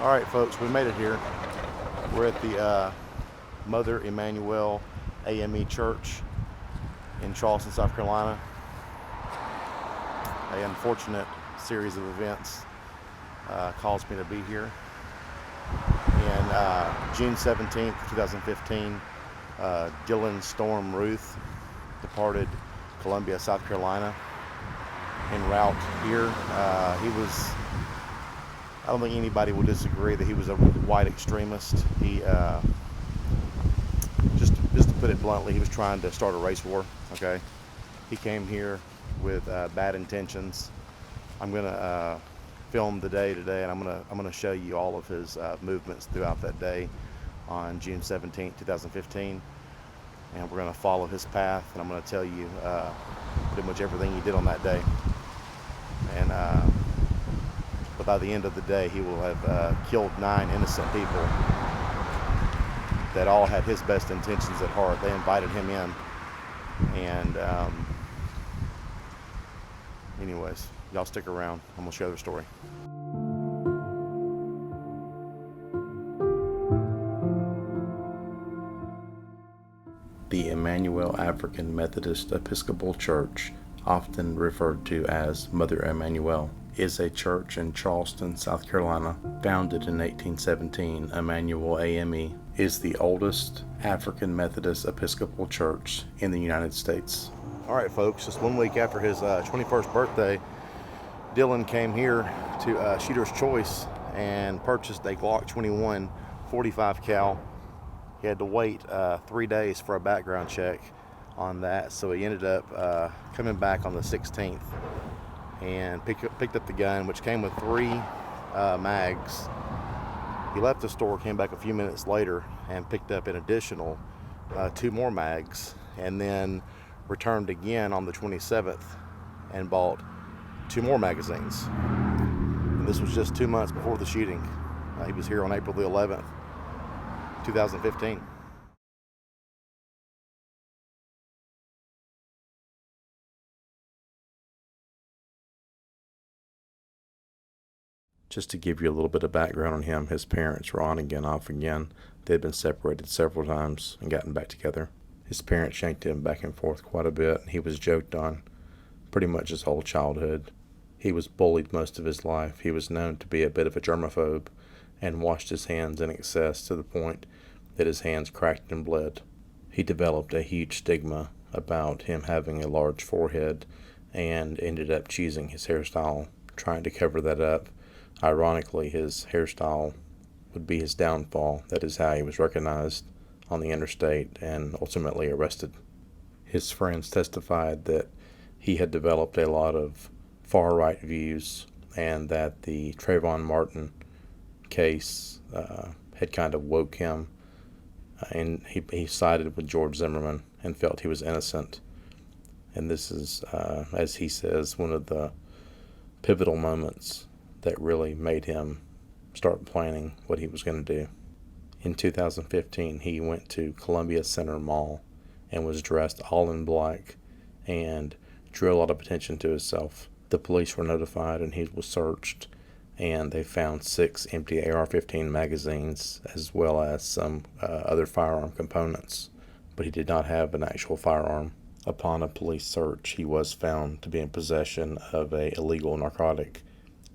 All right, folks, we made it here. We're at the Emanuel AME Church in Charleston, South Carolina. An unfortunate series of events caused me to be here. In June 17th, 2015, Dylann Storm Ruth departed Columbia, South Carolina. En route here, I don't think anybody will disagree that he was a white extremist. He, just to put it bluntly, he was trying to start a race war. Okay, he came here with bad intentions. I'm gonna film the day today, and I'm gonna show you all of his movements throughout that day on June 17th, 2015, and we're gonna follow his path. And I'm gonna tell you pretty much everything he did on that day. And but by the end of the day, he will have killed 9 innocent people that all had his best intentions at heart. They invited him in. And anyways, y'all stick around. I'm gonna share their story. The Emanuel African Methodist Episcopal Church, often referred to as Mother Emanuel, is a church in Charleston, South Carolina. Founded in 1817, Emanuel AME is the oldest African Methodist Episcopal church in the United States. All right, folks, just 1 week after his 21st birthday, Dylann came here to Shooter's Choice and purchased a Glock 21 45 cal. He had to wait 3 days for a background check on that, so he ended up coming back on the 16th and picked up the gun, which came with 3 mags. He left the store, came back a few minutes later, and picked up an additional 2 more mags, and then returned again on the 27th and bought 2 more magazines. And this was just 2 months before the shooting. He was here on April the 11th, 2015. Just to give you a little bit of background on him, his parents were on again, off again. They had been separated several times and gotten back together. His parents shanked him back and forth quite a bit. He was joked on pretty much his whole childhood. He was bullied most of his life. He was known to be a bit of a germaphobe and washed his hands in excess to the point that his hands cracked and bled. He developed a huge stigma about him having a large forehead and ended up choosing his hairstyle, trying to cover that up. Ironically, his hairstyle would be his downfall. That is how he was recognized on the interstate and ultimately arrested. His friends testified that he had developed a lot of far-right views and that the Trayvon Martin case had kind of woke him, and he sided with George Zimmerman and felt he was innocent. And this is, as he says, one of the pivotal moments that really made him start planning what he was going to do. In 2015, he went to Columbia Center Mall and was dressed all in black and drew a lot of attention to himself. The police were notified and he was searched, and they found 6 empty AR-15 magazines as well as some other firearm components, but he did not have an actual firearm. Upon a police search, he was found to be in possession of an illegal narcotic,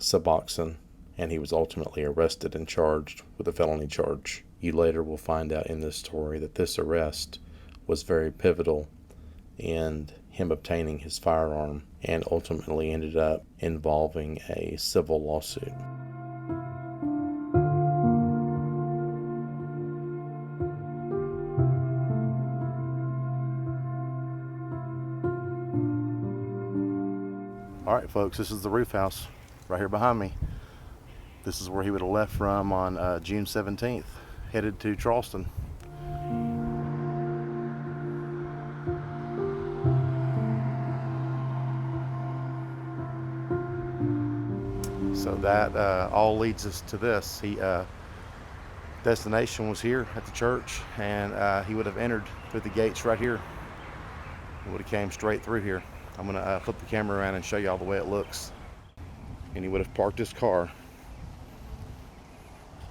Suboxone, and he was ultimately arrested and charged with a felony charge. You later will find out in this story that this arrest was very pivotal in him obtaining his firearm and ultimately ended up involving a civil lawsuit. All right, folks, this is the roof house right here behind me. This is where he would have left from on June 17th, headed to Charleston. So that all leads us to this. Destination was here at the church, and he would have entered through the gates right here. He would have came straight through here. I'm gonna flip the camera around and show you all the way it looks. And he would have parked his car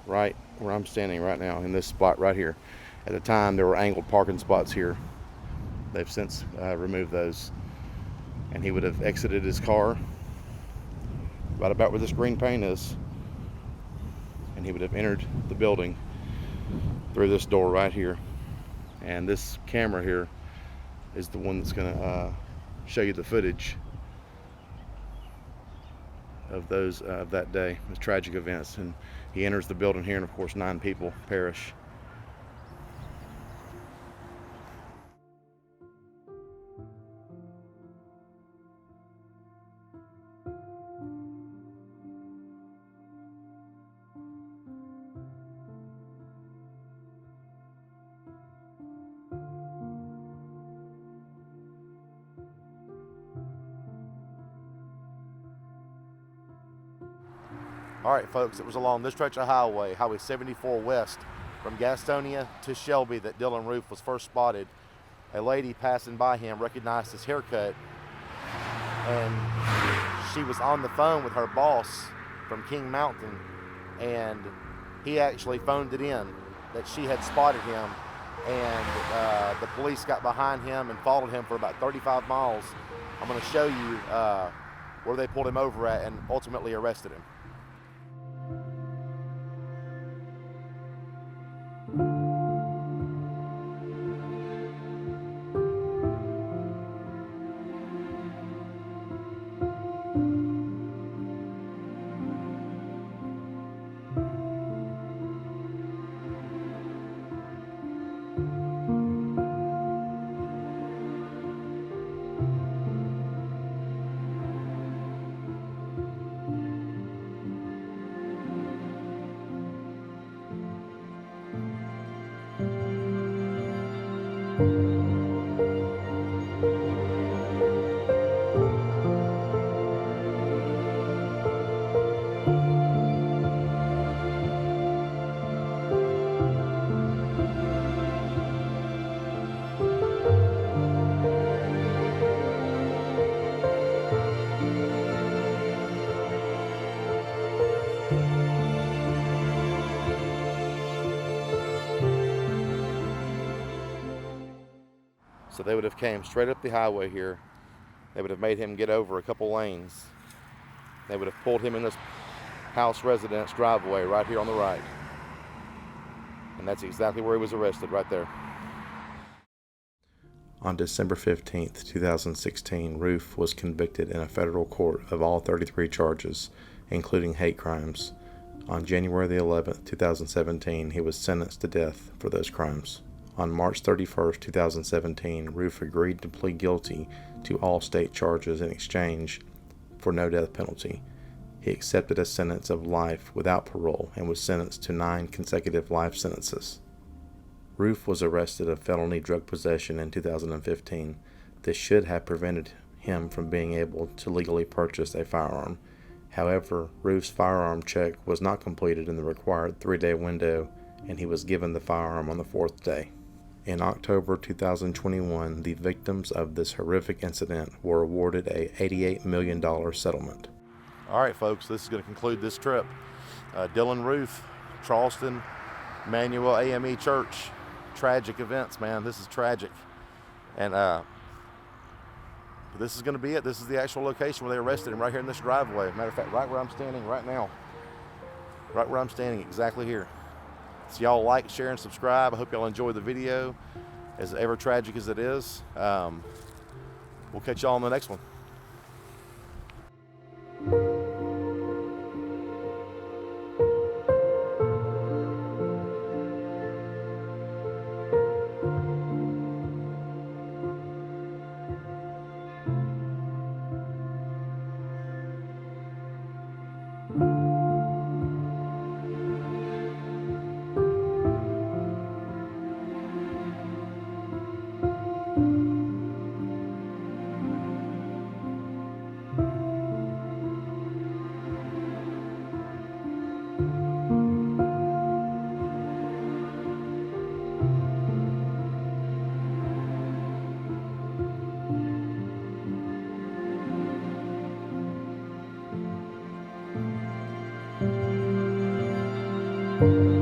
right where I'm standing right now, in this spot right here. At the time, there were angled parking spots here. They've since removed those. And he would have exited his car right about where this green paint is, and he would have entered the building through this door right here. And this camera here is the one that's going to show you the footage of those of that day, the tragic events. And he enters the building here, and of course 9 people perish. All right, folks, it was along this stretch of highway, Highway 74 West, from Gastonia to Shelby, that Dylann Roof was first spotted. A lady passing by him recognized his haircut, and she was on the phone with her boss from King Mountain, and he actually phoned it in that she had spotted him, and the police got behind him and followed him for about 35 miles. I'm going to show you where they pulled him over at and ultimately arrested him. So they would have came straight up the highway here. They would have made him get over a couple lanes. They would have pulled him in this house residence driveway right here on the right. And that's exactly where he was arrested, right there. On December 15th, 2016, Roof was convicted in a federal court of all 33 charges, including hate crimes. On January the 11th, 2017, he was sentenced to death for those crimes. On March 31st, 2017, Roof agreed to plead guilty to all state charges in exchange for no death penalty. He accepted a sentence of life without parole and was sentenced to 9 consecutive life sentences. Roof was arrested of felony drug possession in 2015. This should have prevented him from being able to legally purchase a firearm. However, Roof's firearm check was not completed in the required 3-day window, and he was given the firearm on the 4th day. In October 2021, the victims of this horrific incident were awarded a $88 million settlement. All right, folks, this is going to conclude this trip. Dylann Roof, Charleston, Emanuel AME Church. Tragic events, man. This is tragic. And this is going to be it. This is the actual location where they arrested him, right here in this driveway. Matter of fact, right where I'm standing right now. Right where I'm standing, exactly here. So y'all like, share, and subscribe. I hope y'all enjoy the video, as ever tragic as it is. We'll catch y'all on the next one. you.